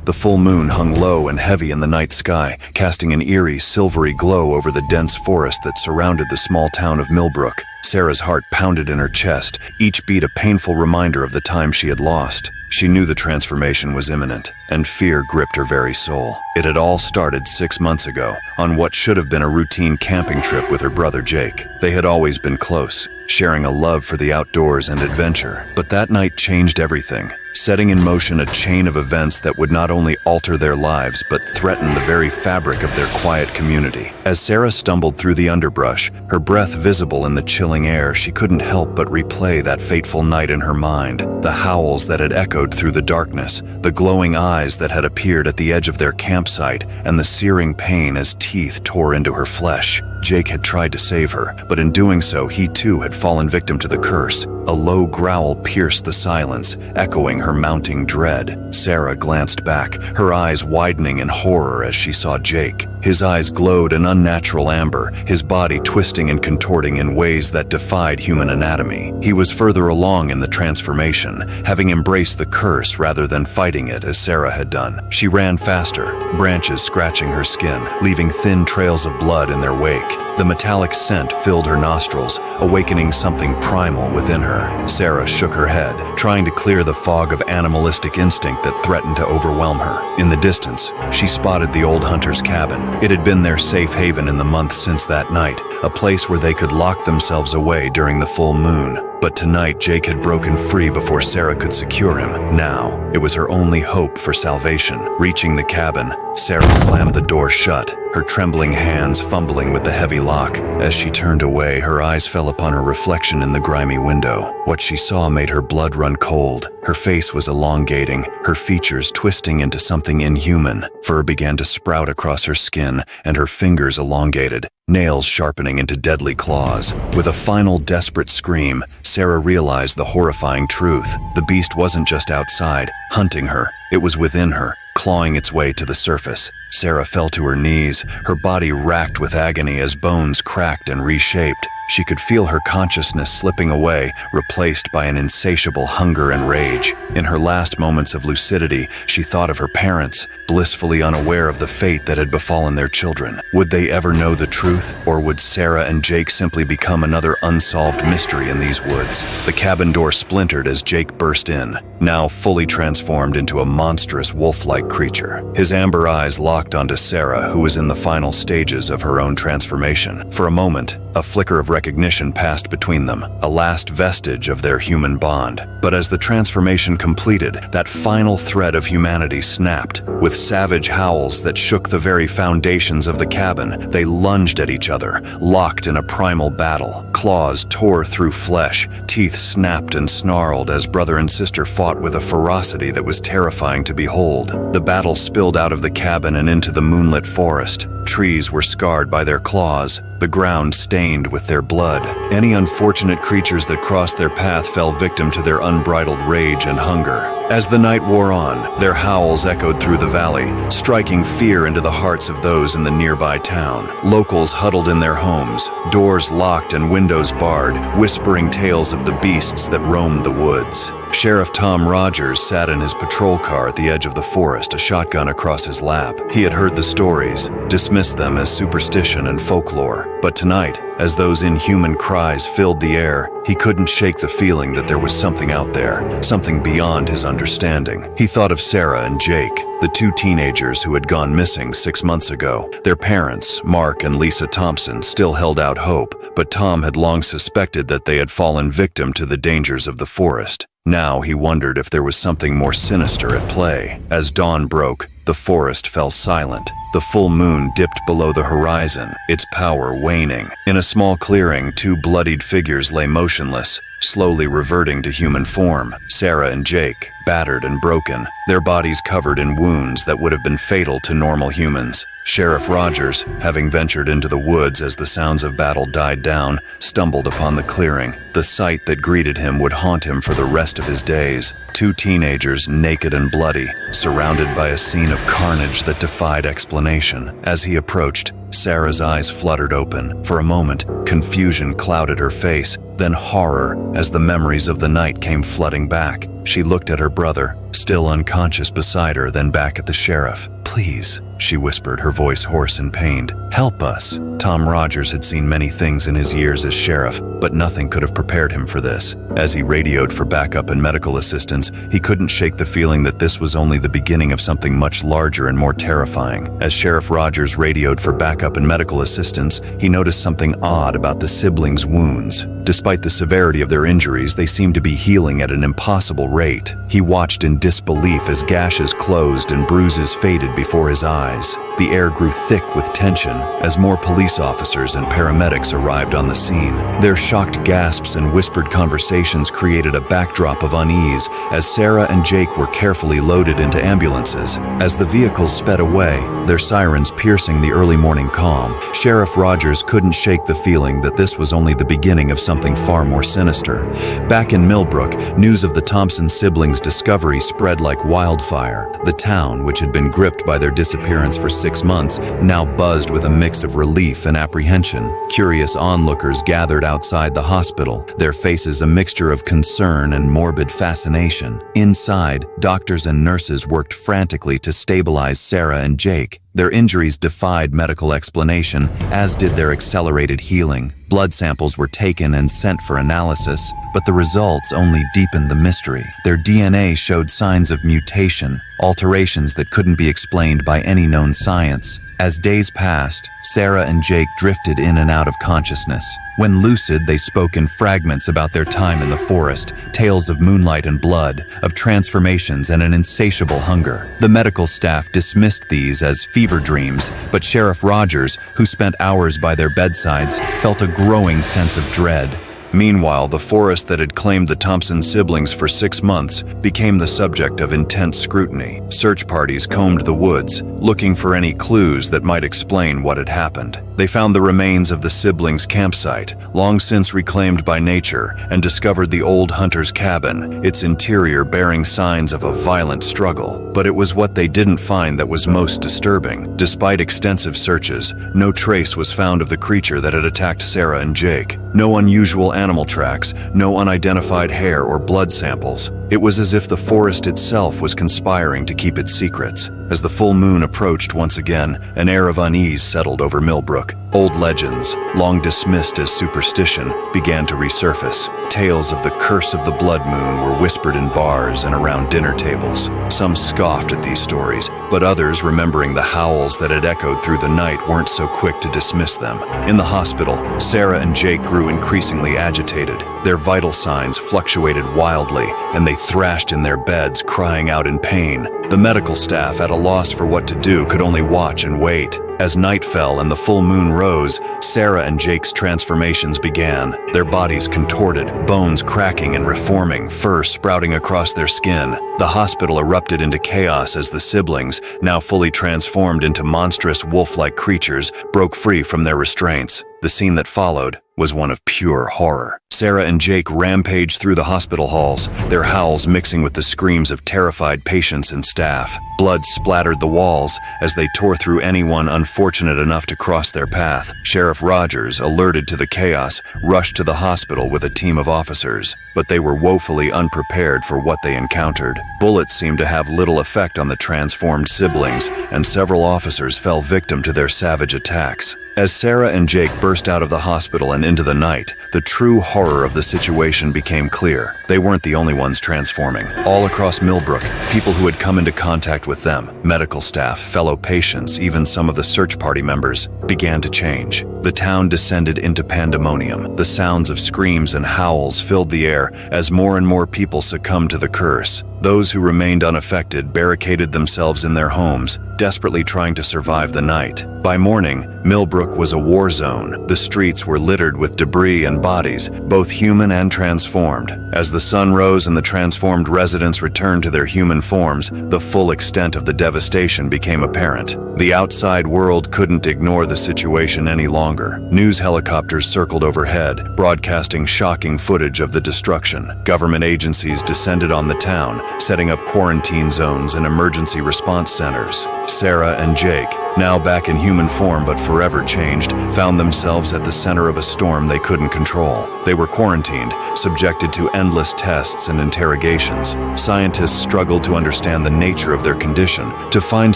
The full moon hung low and heavy in the night sky, casting an eerie, silvery glow over the dense forest that surrounded the small town of Milbrook. Sarah's heart pounded in her chest, each beat a painful reminder of the time she had lost. She knew the transformation was imminent, and fear gripped her very soul. It had all started 6 months ago, on what should have been a routine camping trip with her brother Jake. They had always been close, sharing a love for the outdoors and adventure. But that night changed everything, setting in motion a chain of events that would not only alter their lives but threaten the very fabric of their quiet community. As Sarah stumbled through the underbrush, her breath visible in the chilling air, she couldn't help but replay that fateful night in her mind. The howls that had echoed through the darkness, the glowing eyes that had appeared at the edge of their campsite, and the searing pain as teeth tore into her flesh. Jake had tried to save her, but in doing so, he too had fallen victim to the curse. A low growl pierced the silence, echoing her mounting dread. Sarah glanced back, her eyes widening in horror as she saw Jake. His eyes glowed an unnatural amber, his body twisting and contorting in ways that defied human anatomy. He was further along in the transformation, having embraced the curse rather than fighting it as Sarah had done. She ran faster, branches scratching her skin, leaving thin trails of blood in their wake. The metallic scent filled her nostrils, awakening something primal within her. Sarah shook her head, trying to clear the fog of animalistic instinct that threatened to overwhelm her. In the distance, she spotted the old hunter's cabin. It had been their safe haven in the months since that night, a place where they could lock themselves away during the full moon. But tonight, Jake had broken free before Sarah could secure him. Now, it was her only hope for salvation. Reaching the cabin, Sarah slammed the door shut, her trembling hands fumbling with the heavy lock. As she turned away, her eyes fell upon her reflection in the grimy window. What she saw made her blood run cold. Her face was elongating, her features twisting into something inhuman. Fur began to sprout across her skin, and her fingers elongated, nails sharpening into deadly claws. With a final desperate scream, Sarah realized the horrifying truth. The beast wasn't just outside, hunting her. It was within her, clawing its way to the surface. Sarah fell to her knees, her body racked with agony as bones cracked and reshaped. She could feel her consciousness slipping away, replaced by an insatiable hunger and rage. In her last moments of lucidity, she thought of her parents, blissfully unaware of the fate that had befallen their children. Would they ever know the truth, or would Sarah and Jake simply become another unsolved mystery in these woods? The cabin door splintered as Jake burst in, now fully transformed into a monstrous wolf-like creature. His amber eyes locked onto Sarah, who was in the final stages of her own transformation. For a moment, a flicker of recognition passed between them, a last vestige of their human bond. But as the transformation completed, that final thread of humanity snapped. With savage howls that shook the very foundations of the cabin, they lunged at each other, locked in a primal battle. Claws tore through flesh, teeth snapped and snarled as brother and sister fought with a ferocity that was terrifying to behold. The battle spilled out of the cabin and into the moonlit forest. Trees were scarred by their claws, the ground stained with their blood. Any unfortunate creatures that crossed their path fell victim to their unbridled rage and hunger. As the night wore on, their howls echoed through the valley, striking fear into the hearts of those in the nearby town. Locals huddled in their homes, doors locked and windows barred, whispering tales of the beasts that roamed the woods. Sheriff Tom Rogers sat in his patrol car at the edge of the forest, a shotgun across his lap. He had heard the stories, dismissed them as superstition and folklore. But tonight, as those inhuman cries filled the air, he couldn't shake the feeling that there was something out there, something beyond his understanding. He thought of Sarah and Jake, the two teenagers who had gone missing 6 months ago. Their parents, Mark and Lisa Thompson, still held out hope, but Tom had long suspected that they had fallen victim to the dangers of the forest. Now he wondered if there was something more sinister at play. As dawn broke, the forest fell silent. The full moon dipped below the horizon, its power waning. In a small clearing, two bloodied figures lay motionless, slowly reverting to human form. Sarah and Jake, battered and broken, their bodies covered in wounds that would have been fatal to normal humans. Sheriff Rogers, having ventured into the woods as the sounds of battle died down, stumbled upon the clearing. The sight that greeted him would haunt him for the rest of his days. Two teenagers, naked and bloody, surrounded by a scene of carnage that defied explanation. As he approached, Sarah's eyes fluttered open. For a moment, confusion clouded her face, then horror as the memories of the night came flooding back. She looked at her brother, still unconscious beside her, then back at the sheriff. "Please," she whispered, her voice hoarse and pained. "Help us." Tom Rogers had seen many things in his years as sheriff, but nothing could have prepared him for this. As he radioed for backup and medical assistance, he couldn't shake the feeling that this was only the beginning of something much larger and more terrifying. As Sheriff Rogers radioed for backup and medical assistance, he noticed something odd about the siblings' wounds. Despite the severity of their injuries, they seemed to be healing at an impossible rate. He watched in disbelief as gashes closed and bruises faded before his eyes. The air grew thick with tension as more police officers and paramedics arrived on the scene. Their shocked gasps and whispered conversations created a backdrop of unease as Sarah and Jake were carefully loaded into ambulances. As the vehicles sped away, their sirens piercing the early morning calm, Sheriff Rogers couldn't shake the feeling that this was only the beginning of something far more sinister. Back in Milbrook, news of the Thompson siblings' discovery spread like wildfire. The town, which had been gripped by their disappearance for 6 months, now buzzed with a mix of relief and apprehension. Curious onlookers gathered outside the hospital, their faces a mixture of concern and morbid fascination. Inside, doctors and nurses worked frantically to stabilize Sarah and Jake. Their injuries defied medical explanation, as did their accelerated healing. Blood samples were taken and sent for analysis, but the results only deepened the mystery. Their DNA showed signs of mutation, alterations that couldn't be explained by any known science. As days passed, Sarah and Jake drifted in and out of consciousness. When lucid, they spoke in fragments about their time in the forest, tales of moonlight and blood, of transformations and an insatiable hunger. The medical staff dismissed these as fever dreams, but Sheriff Rogers, who spent hours by their bedsides, felt a growing sense of dread. Meanwhile, the forest that had claimed the Thompson siblings for 6 months became the subject of intense scrutiny. Search parties combed the woods, looking for any clues that might explain what had happened. They found the remains of the siblings' campsite, long since reclaimed by nature, and discovered the old hunter's cabin, its interior bearing signs of a violent struggle. But it was what they didn't find that was most disturbing. Despite extensive searches, no trace was found of the creature that had attacked Sarah and Jake. No unusual animal tracks, no unidentified hair or blood samples. It was as if the forest itself was conspiring to keep its secrets. As the full moon approached once again, an air of unease settled over Milbrook. Old legends, long dismissed as superstition, began to resurface. Tales of the curse of the blood moon were whispered in bars and around dinner tables. Some scoffed at these stories, but others, remembering the howls that had echoed through the night, weren't so quick to dismiss them. In the hospital, Sarah and Jake grew increasingly agitated. Their vital signs fluctuated wildly, and they thrashed in their beds, crying out in pain. The medical staff, at a loss for what to do, could only watch and wait. As night fell and the full moon rose, Sarah and Jake's transformations began. Their bodies contorted, bones cracking and reforming, fur sprouting across their skin. The hospital erupted into chaos as the siblings, now fully transformed into monstrous wolf-like creatures, broke free from their restraints. The scene that followed was one of pure horror. Sarah and Jake rampaged through the hospital halls, their howls mixing with the screams of terrified patients and staff. Blood splattered the walls as they tore through anyone unfortunate enough to cross their path. Sheriff Rogers, alerted to the chaos, rushed to the hospital with a team of officers, but they were woefully unprepared for what they encountered. Bullets seemed to have little effect on the transformed siblings, and several officers fell victim to their savage attacks. As Sarah and Jake burst out of the hospital and into the night, the true horror of the situation became clear. They weren't the only ones transforming. All across Milbrook, people who had come into contact with them, medical staff, fellow patients, even some of the search party members, began to change. The town descended into pandemonium. The sounds of screams and howls filled the air as more and more people succumbed to the curse. Those who remained unaffected barricaded themselves in their homes, desperately trying to survive the night. By morning, Milbrook was a war zone. The streets were littered with debris and bodies, both human and transformed. As the sun rose and the transformed residents returned to their human forms, the full extent of the devastation became apparent. The outside world couldn't ignore the situation any longer. News helicopters circled overhead, broadcasting shocking footage of the destruction. Government agencies descended on the town, setting up quarantine zones and emergency response centers. Sarah and Jake, now back in human form but forever changed, found themselves at the center of a storm they couldn't control. They were quarantined, subjected to endless tests and interrogations. Scientists struggled to understand the nature of their condition, to find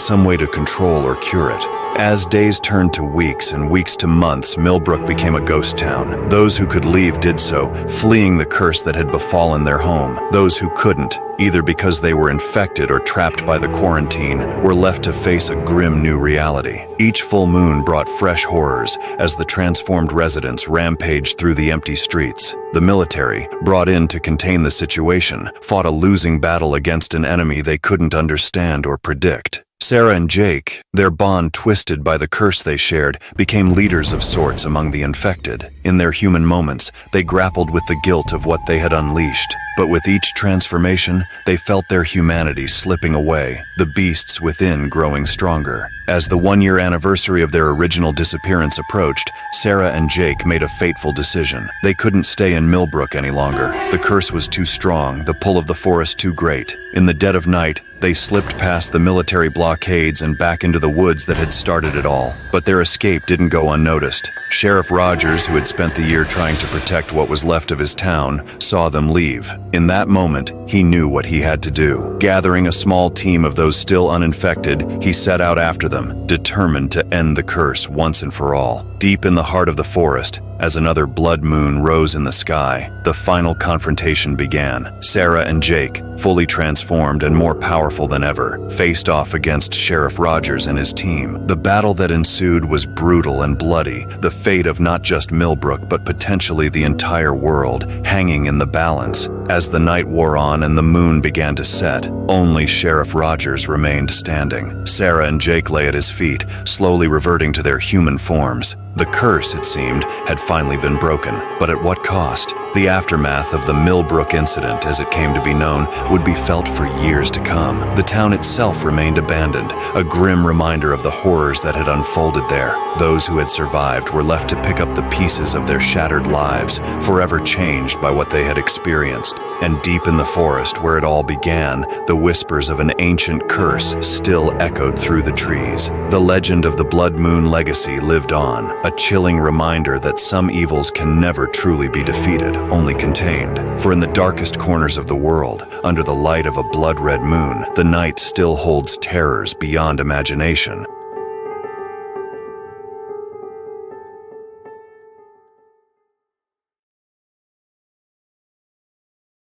some way to control or cure it. As days turned to weeks and weeks to months, Milbrook became a ghost town. Those who could leave did so, fleeing the curse that had befallen their home. Those who couldn't, either because they were infected or trapped by the quarantine, were left to face a grim new reality. Each full moon brought fresh horrors as the transformed residents rampaged through the empty streets. The military, brought in to contain the situation, fought a losing battle against an enemy they couldn't understand or predict. Sarah and Jake, their bond twisted by the curse they shared, became leaders of sorts among the infected. In their human moments, they grappled with the guilt of what they had unleashed. But with each transformation, they felt their humanity slipping away, the beasts within growing stronger. As the one-year anniversary of their original disappearance approached, Sarah and Jake made a fateful decision. They couldn't stay in Milbrook any longer. The curse was too strong, the pull of the forest too great. In the dead of night, they slipped past the military blockades and back into the woods that had started it all. But their escape didn't go unnoticed. Sheriff Rogers, who had spent the year trying to protect what was left of his town, saw them leave. In that moment, he knew what he had to do. Gathering a small team of those still uninfected, he set out after them, determined to end the curse once and for all. Deep in the heart of the forest, as another blood moon rose in the sky, the final confrontation began. Sarah and Jake, fully transformed and more powerful than ever, faced off against Sheriff Rogers and his team. The battle that ensued was brutal and bloody, the fate of not just Milbrook but potentially the entire world hanging in the balance. As the night wore on and the moon began to set, only Sheriff Rogers remained standing. Sarah and Jake lay at his feet, slowly reverting to their human forms. The curse, it seemed, had finally been broken, but at what cost? The aftermath of the Milbrook incident, as it came to be known, would be felt for years to come. The town itself remained abandoned, a grim reminder of the horrors that had unfolded there. Those who had survived were left to pick up the pieces of their shattered lives, forever changed by what they had experienced. And deep in the forest where it all began, the whispers of an ancient curse still echoed through the trees. The legend of the Blood Moon legacy lived on, a chilling reminder that some evils can never truly be defeated, only contained. For in the darkest corners of the world, under the light of a blood-red moon, the night still holds terrors beyond imagination.